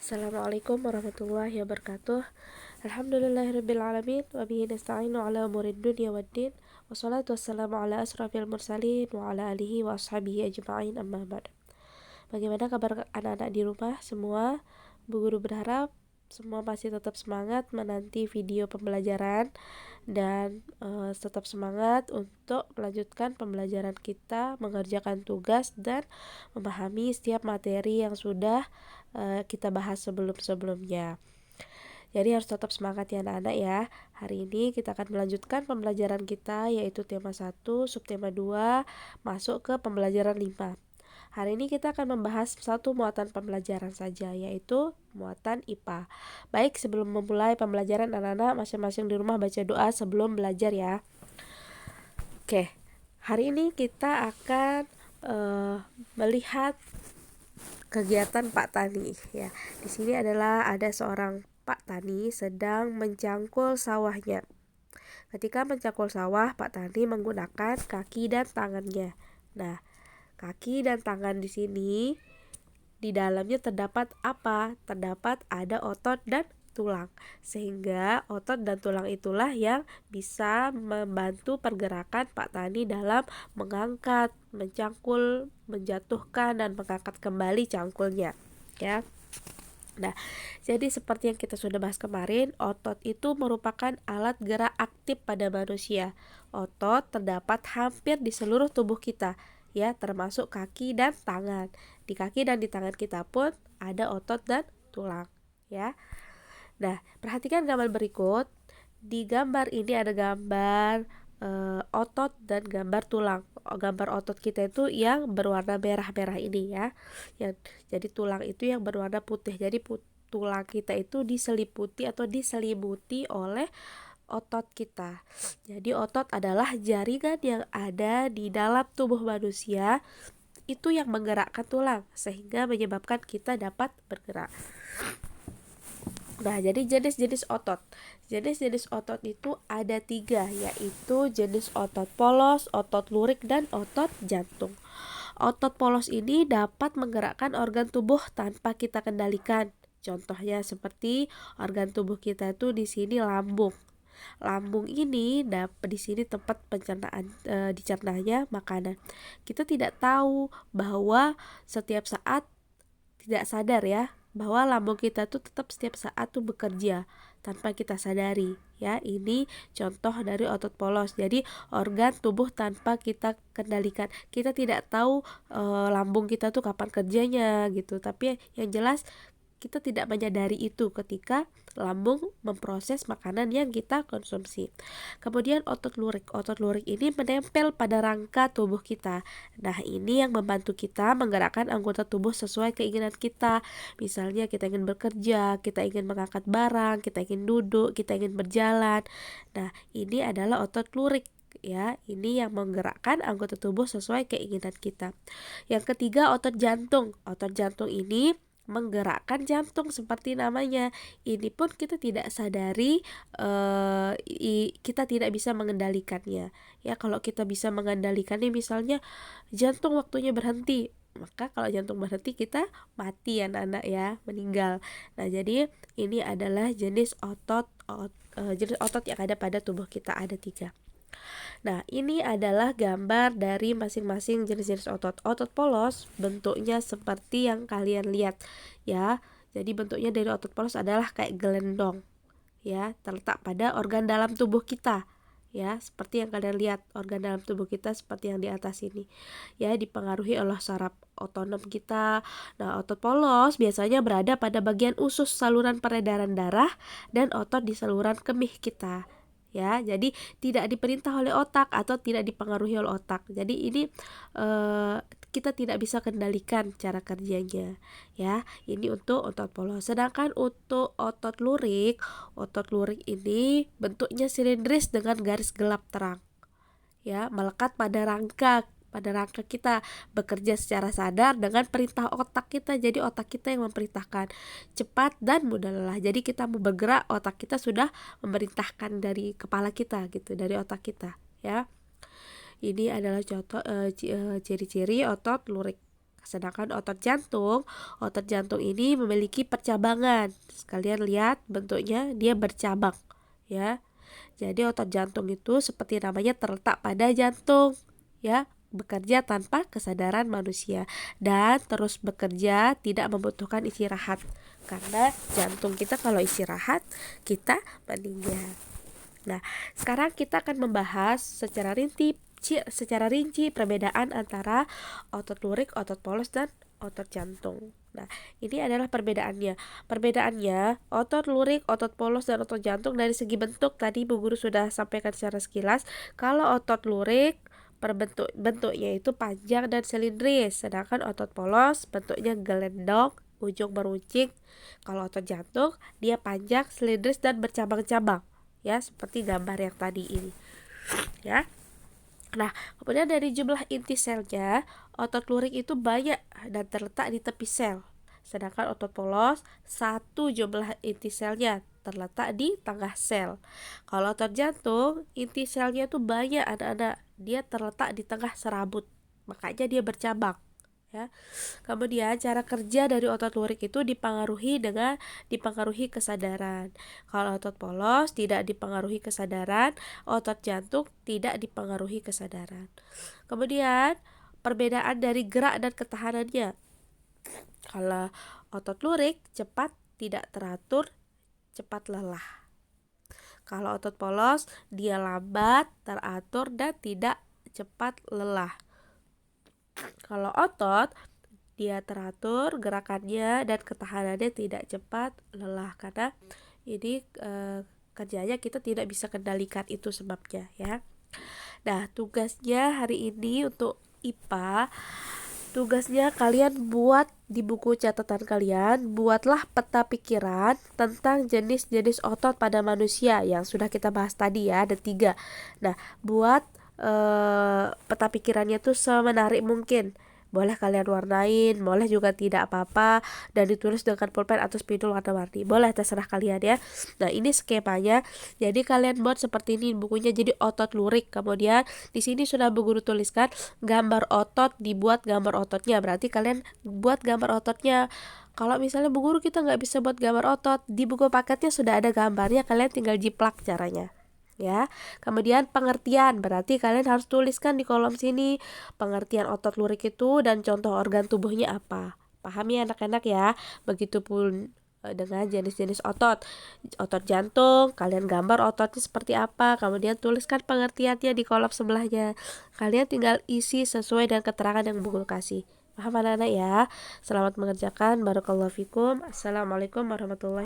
Assalamualaikum warahmatullahi wabarakatuh. Alhamdulillahirrabbilalamin. Wabihi nasta'inu ala umurid dunia waddin. Wassalatu wassalamu ala asrafil mursalin wa ala alihi wa ashabihi ajma'in, amma ba'd. Bagaimana kabar anak-anak di rumah semua? Bu Guru berharap semua masih tetap semangat menanti video pembelajaran dan tetap semangat untuk melanjutkan pembelajaran kita, mengerjakan tugas dan memahami setiap materi yang sudah kita bahas sebelum-sebelumnya. Jadi harus tetap semangat ya anak-anak ya. Hari ini kita akan melanjutkan pembelajaran kita, yaitu tema 1, subtema 2, masuk ke pembelajaran 5. Hari ini kita akan membahas satu muatan pembelajaran saja, yaitu muatan IPA. Baik, sebelum memulai pembelajaran anak-anak masing-masing di rumah baca doa sebelum belajar ya. Oke, hari ini kita akan melihat kegiatan Pak Tani ya. Di sini ada seorang Pak Tani sedang mencangkul sawahnya. Ketika mencangkul sawah, Pak Tani menggunakan kaki dan tangannya. Nah, kaki dan tangan di sini di dalamnya terdapat apa? Terdapat ada otot dan tulang. Sehingga otot dan tulang itulah yang bisa membantu pergerakan Pak Tani dalam mengangkat, mencangkul, menjatuhkan dan mengangkat kembali cangkulnya, ya. Nah, jadi seperti yang kita sudah bahas kemarin, otot itu merupakan alat gerak aktif pada manusia. Otot terdapat hampir di seluruh tubuh kita, ya, termasuk kaki dan tangan. Di kaki dan di tangan kita pun ada otot dan tulang, ya. Nah, perhatikan gambar berikut. Di gambar ini ada gambar otot dan gambar tulang. Gambar otot kita itu yang berwarna merah-merah ini ya. Jadi tulang itu yang berwarna putih. Jadi tulang kita itu diseliputi atau diselimuti oleh otot kita. Jadi otot adalah jaringan yang ada di dalam tubuh manusia itu yang menggerakkan tulang sehingga menyebabkan kita dapat bergerak. Nah, jadi jenis-jenis otot. Jenis-jenis otot itu ada 3, yaitu jenis otot polos, otot lurik, dan otot jantung. Otot polos ini dapat menggerakkan organ tubuh tanpa kita kendalikan. Contohnya seperti organ tubuh kita itu di sini lambung. Lambung ini dapat di sini tempat pencernaan dicernanya makanan. Kita tidak tahu bahwa setiap saat tidak sadar ya bahwa lambung kita tuh tetap setiap saat tuh bekerja tanpa kita sadari ya. Ini contoh dari otot polos. Jadi organ tubuh tanpa kita kendalikan. Kita tidak tahu lambung kita tuh kapan kerjanya gitu. Tapi yang jelas kita tidak menyadari itu ketika lambung memproses makanan yang kita konsumsi. Kemudian otot lurik. Otot lurik ini menempel pada rangka tubuh kita. Nah, ini yang membantu kita menggerakkan anggota tubuh sesuai keinginan kita. Misalnya kita ingin bekerja, kita ingin mengangkat barang, kita ingin duduk, kita ingin berjalan. Nah, ini adalah otot lurik ya. Ini yang menggerakkan anggota tubuh sesuai keinginan kita. Yang ketiga, otot jantung. Otot jantung ini menggerakkan jantung seperti namanya. Ini pun kita tidak sadari, kita tidak bisa mengendalikannya ya. Kalau kita bisa mengendalikannya, misalnya jantung waktunya berhenti, maka kalau jantung berhenti kita mati ya anak-anak ya, meninggal. Nah, jadi ini adalah jenis otot yang ada pada tubuh kita, ada 3. Nah, ini adalah gambar dari masing-masing jenis-jenis otot. Otot polos bentuknya seperti yang kalian lihat ya. Jadi bentuknya dari otot polos adalah kayak gelendong ya, terletak pada organ dalam tubuh kita ya. Seperti yang kalian lihat, organ dalam tubuh kita seperti yang di atas ini ya, dipengaruhi oleh saraf otonom kita. Nah, otot polos biasanya berada pada bagian usus saluran peredaran darah dan otot di saluran kemih kita ya. Jadi tidak diperintah oleh otak atau tidak dipengaruhi oleh otak. Jadi ini kita tidak bisa kendalikan cara kerjanya ya. Ini untuk otot polos. Sedangkan untuk otot lurik ini bentuknya silindris dengan garis gelap terang ya, melekat pada rangka kita, bekerja secara sadar dengan perintah otak kita. Jadi otak kita yang memerintahkan, cepat dan mudah lelah. Jadi kita mau bergerak, otak kita sudah memerintahkan dari kepala kita gitu, dari otak kita ya. Ini adalah contoh ciri-ciri otot lurik. Sedangkan otot jantung ini memiliki percabangan. Sekalian lihat bentuknya, dia bercabang ya. Jadi otot jantung itu seperti namanya terletak pada jantung ya, bekerja tanpa kesadaran manusia dan terus bekerja, tidak membutuhkan istirahat. Karena jantung kita kalau istirahat, kita meninggal. Nah, sekarang kita akan membahas secara rinci perbedaan antara otot lurik, otot polos, dan otot jantung. Nah, ini adalah perbedaannya. Perbedaannya, otot lurik, otot polos, dan otot jantung dari segi bentuk tadi Bu Guru sudah sampaikan secara sekilas. Kalau otot lurik bentuknya itu panjang dan silindris, sedangkan otot polos bentuknya gelendong, ujung meruncing. Kalau otot jantung dia panjang, silindris, dan bercabang-cabang ya, seperti gambar yang tadi ini ya. Nah, kemudian dari jumlah inti selnya, otot lurik itu banyak dan terletak di tepi sel. Sedangkan otot polos, satu jumlah inti selnya terletak di tengah sel. Kalau otot jantung, inti selnya itu banyak anak-anak. Dia terletak di tengah serabut. Makanya dia bercabang. Ya. Kemudian cara kerja dari otot lurik itu dipengaruhi kesadaran. Kalau otot polos tidak dipengaruhi kesadaran, otot jantung tidak dipengaruhi kesadaran. Kemudian perbedaan dari gerak dan ketahanannya. Kalau otot lurik cepat, tidak teratur, cepat lelah. Kalau otot polos dia lambat, teratur, dan tidak cepat lelah. Kalau otot dia teratur gerakannya dan ketahanannya, tidak cepat lelah, karena ini kerjanya kita tidak bisa kendalikan, itu sebabnya ya. Nah, tugasnya hari ini untuk IPA, tugasnya kalian buat di buku catatan kalian, buatlah peta pikiran tentang jenis-jenis otot pada manusia yang sudah kita bahas tadi ya, ada 3. Nah, buat peta pikirannya tuh semenarik mungkin. Boleh kalian warnain, boleh juga tidak apa-apa, dan ditulis dengan pulpen atau spidol warna-warni. Boleh, terserah kalian ya. Nah, ini skemanya. Jadi kalian buat seperti ini bukunya, jadi otot lurik. Kemudian di sini sudah Bu Guru tuliskan gambar otot, dibuat gambar ototnya. Berarti kalian buat gambar ototnya. Kalau misalnya Bu Guru kita nggak bisa buat gambar otot, di buku paketnya sudah ada gambarnya, kalian tinggal jiplak caranya. Ya, kemudian pengertian, berarti kalian harus tuliskan di kolom sini pengertian otot lurik itu dan contoh organ tubuhnya apa. Pahami anak-anak ya. Begitupun dengan jenis-jenis otot. Otot jantung, kalian gambar ototnya seperti apa, kemudian tuliskan pengertiannya di kolom sebelahnya. Kalian tinggal isi sesuai dengan keterangan yang Bu Guru kasih. Paham anak-anak ya? Selamat mengerjakan. Barakallahu fikum. Assalamualaikum warahmatullahi wabarakatuh.